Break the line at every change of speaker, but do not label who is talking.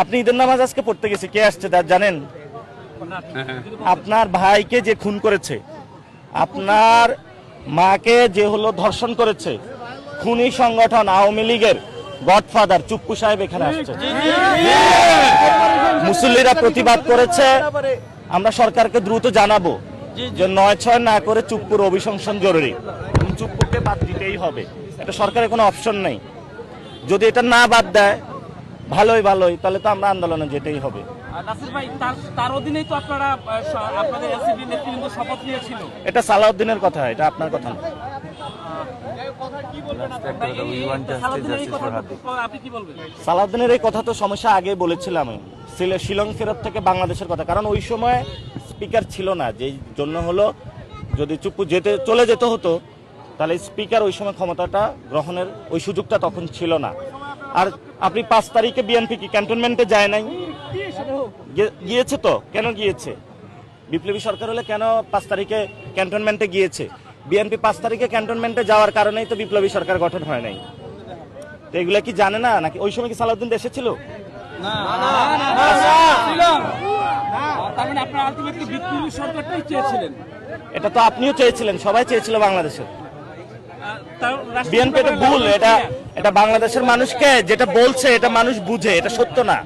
আপনি ঈদের নামাজ আজকে পড়তে গেছে, কে আসছে তা জানেন? আপনার ভাইকে যে খুন করেছে, আপনার মাকে যে হলো ধর্ষণ করেছে, খুনি সংগঠন আওয়ামী লীগের গডফাদার চুপ্পু সাহেব এখানে আসছে। মুসল্লিরা প্রতিবাদ করেছে, আমরা সরকারকে দ্রুত জানাবো যে ৯/৬ না করে চুপ্পুর অভিশংসন জরুরি এবং চুপ্পুকে বাদ দিতেই হবে। এটা সরকারের কোনো অপশন নেই। যদি এটা না বাদ দেয় ভালোই তাহলে তো আমরা আন্দোলনে যেতেই হবে।
নাসির ভাই, তার অধীনেই তো আপনারা আপনাদের এনসিপি নেতৃবৃন্দ শপথ নিয়েছিল।
এটা সালাউদ্দিনের কথা, এটা আপনার কথা না।
আপনি কি বলবেন?
সালাউদ্দিনের এই কথা তো সমস্যা আগে বলেছিলাম, শিলং ফেরত থেকে বাংলাদেশের কথা। কারণ ওই সময় স্পিকার ছিল না, যেই জন্য হলো যদি চুপ্পু চলে যেতে হতো তাহলে স্পিকার ওই সময় ক্ষমতাটা গ্রহণের ওই সুযোগটা তখন ছিল না। আর আপনি ৫ তারিখে বিএনপি কি ক্যান্টনমেন্টে যায় নাই? গিয়েছে তো। কেন গিয়েছে? বিপ্লবী সরকার হলে কেন ৫ তারিখে ক্যান্টনমেন্টে গিয়েছে? বিএনপি ৫ তারিখে ক্যান্টনমেন্টে যাওয়ার কারণেই তো বিপ্লবী সরকার গঠন হয় নাই। তো এগুলা কি জানে না নাকি? ওই সময় কি সালাউদ্দিন দেশে ছিল? এটা তো আপনিও চেয়েছিলেন, সবাই চেয়েছিল বাংলাদেশের। বিএনপি এটা ভুল, এটা বাংলাদেশের মানুষকে যেটা বলছে এটা মানুষ বুঝে, এটা সত্য না।